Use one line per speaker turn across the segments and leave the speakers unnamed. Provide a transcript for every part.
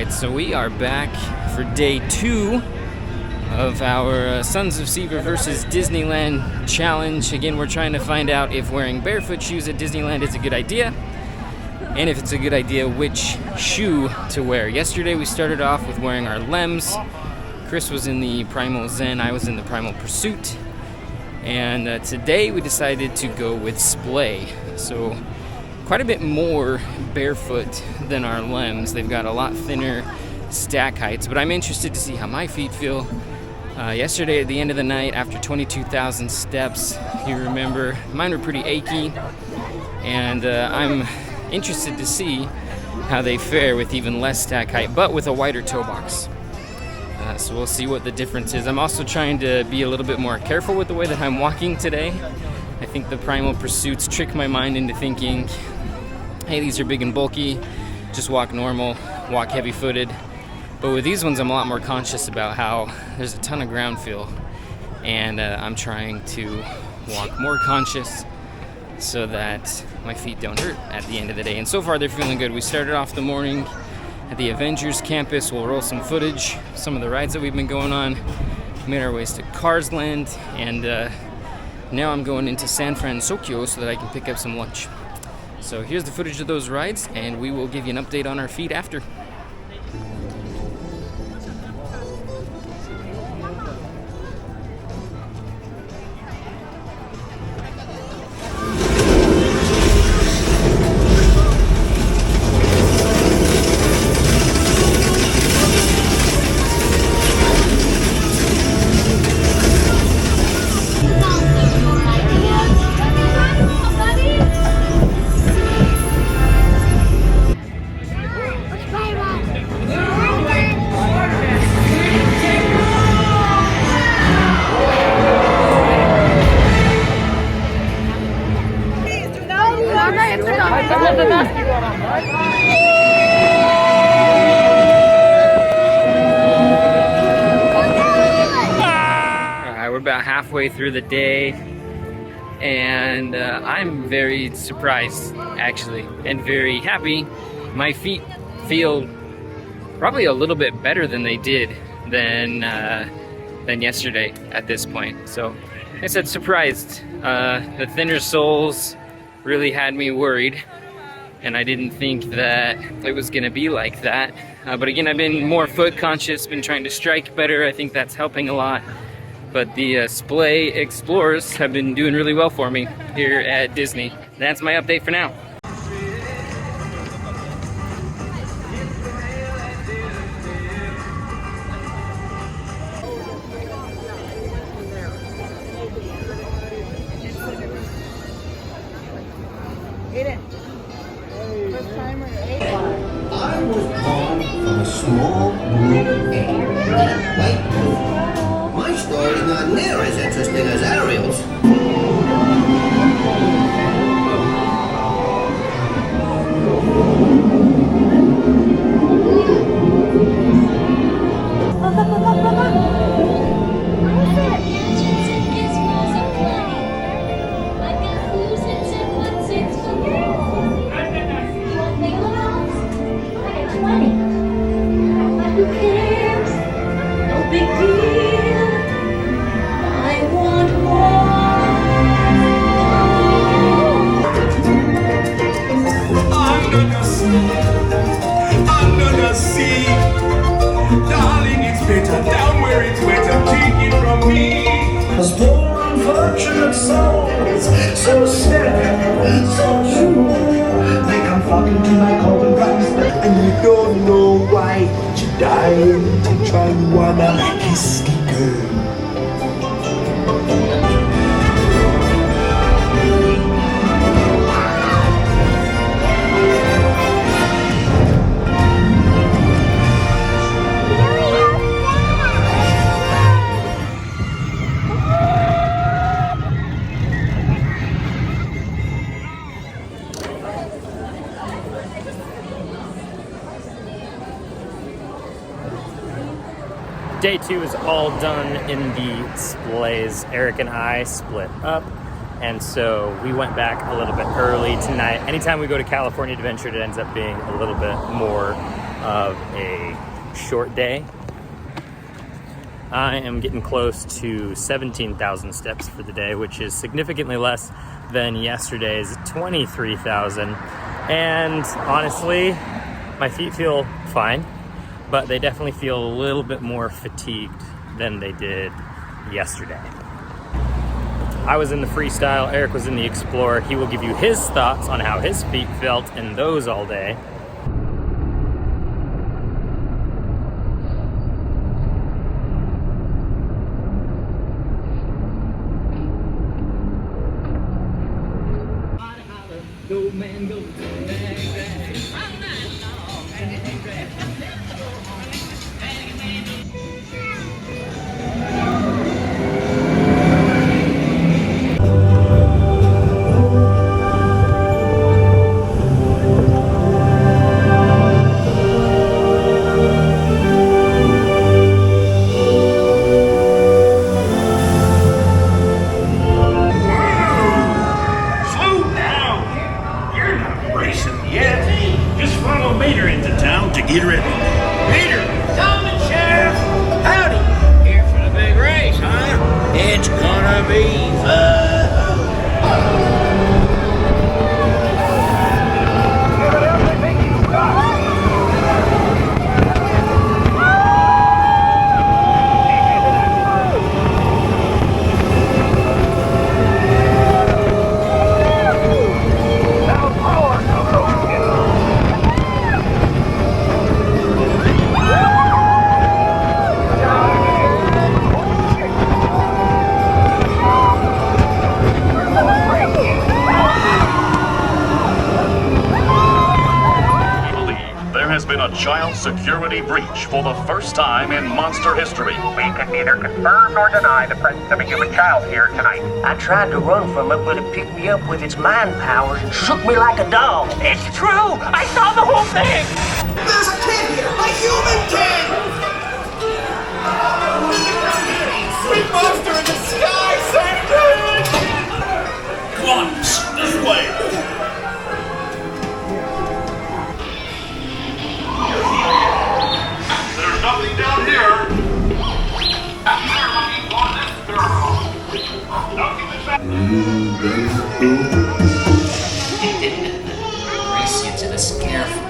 Alright, so we are back for day 2 of our Sons of Sever versus Disneyland challenge. Again, we're trying to find out if wearing barefoot shoes at Disneyland is a good idea, and if it's a good idea, which shoe to wear. Yesterday we started off with wearing our Lems. Chris was in the Primal Zen, I was in the Primal Pursuit. And today we decided to go with Splay. So quite a bit more barefoot than our Lems. They've got a lot thinner stack heights, but I'm interested to see how my feet feel. Yesterday at the end of the night, after 22,000 steps, you remember, mine were pretty achy, and I'm interested to see how they fare with even less stack height, but with a wider toe box. So we'll see what the difference is. I'm also trying to be a little bit more careful with the way that I'm walking today. I think the Primal Pursuits trick my mind into thinking, hey, these are big and bulky, just walk normal, walk heavy-footed. But with these ones, I'm a lot more conscious about how there's a ton of ground feel, and I'm trying to walk more conscious so that my feet don't hurt at the end of the day. And so far, they're feeling good. We started off the morning at the Avengers campus. We'll roll some footage, some of the rides that we've been going on. Made our ways to Cars Land, and now I'm going into San Francisco so that I can pick up some lunch. So here's the footage of those rides, and we will give you an update on our feet after. We're about halfway through the day, and I'm very surprised, actually, and very happy. My feet feel probably a little bit better than they did than yesterday at this point. So, like I said, surprised. The thinner soles really had me worried, and I didn't think that it was gonna be like that. But again, I've been more foot conscious, been trying to strike better. I think that's helping a lot. But the Splay Explorers have been doing really well for me here at Disney. That's my update for now.
I was born from a small blue egg. My story's not near as interesting as Ariel's. Unfortunate souls, so sad, so true. They come flocking to my cold drums, and you don't know why. You're dying to try and wanna kiss the girl.
Day 2 is all done in the Splays. Eric and I split up, and so we went back a little bit early tonight. Anytime we go to California Adventure, it ends up being a little bit more of a short day. I am getting close to 17,000 steps for the day, which is significantly less than yesterday's 23,000. And honestly, my feet feel fine, but they definitely feel a little bit more fatigued than they did yesterday. I was in the freestyle, Eric was in the Explorer. He will give you his thoughts on how his feet felt in those all day.
Child security breach for the first time in monster history.
We can neither confirm nor deny the presence of a human child here tonight. I tried to run from it, but it picked me up with its mind powers and shook me like a dog. It's true! I saw the whole thing!
There's a kid here! A human kid! Sweet monster in the sky, save me!
Come on, this way! There's nothing down here! They're looking for this girl! Don't give it back!
Race you to the scare floor.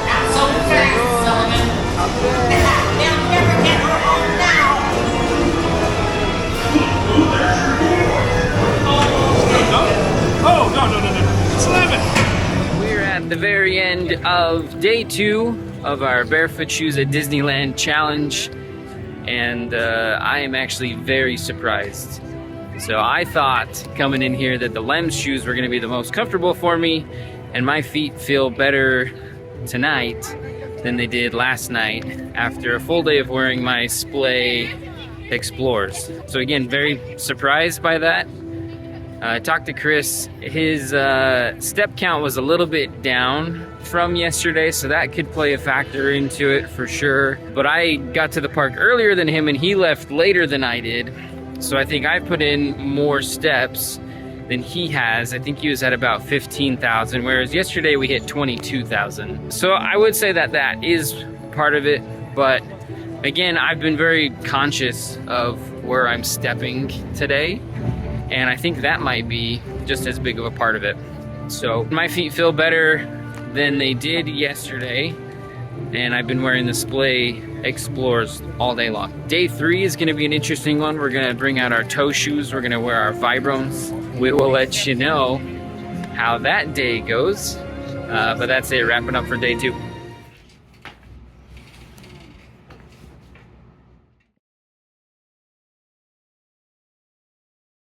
Not so fast, Sullivan. They'll never get her home now.
Oh, no. Slam it!
We're at the very end of day 2 of our Barefoot Shoes at Disneyland challenge, and I am actually very surprised. So I thought coming in here that the Lems shoes were going to be the most comfortable for me, and my feet feel better tonight than they did last night after a full day of wearing my Splay Explorers. So again, very surprised by that. I talked to Chris. His step count was a little bit down from yesterday, so that could play a factor into it for sure. But I got to the park earlier than him, and he left later than I did. So I think I put in more steps than he has. I think he was at about 15,000, whereas yesterday we hit 22,000. So I would say that that is part of it. But again, I've been very conscious of where I'm stepping today, and I think that might be just as big of a part of it. So my feet feel better than they did yesterday, and I've been wearing the Splay Explorers all day long. Day 3 is gonna be an interesting one. We're gonna bring out our toe shoes. We're gonna wear our Vibrams. We will let you know how that day goes. But that's it, wrapping up for day 2.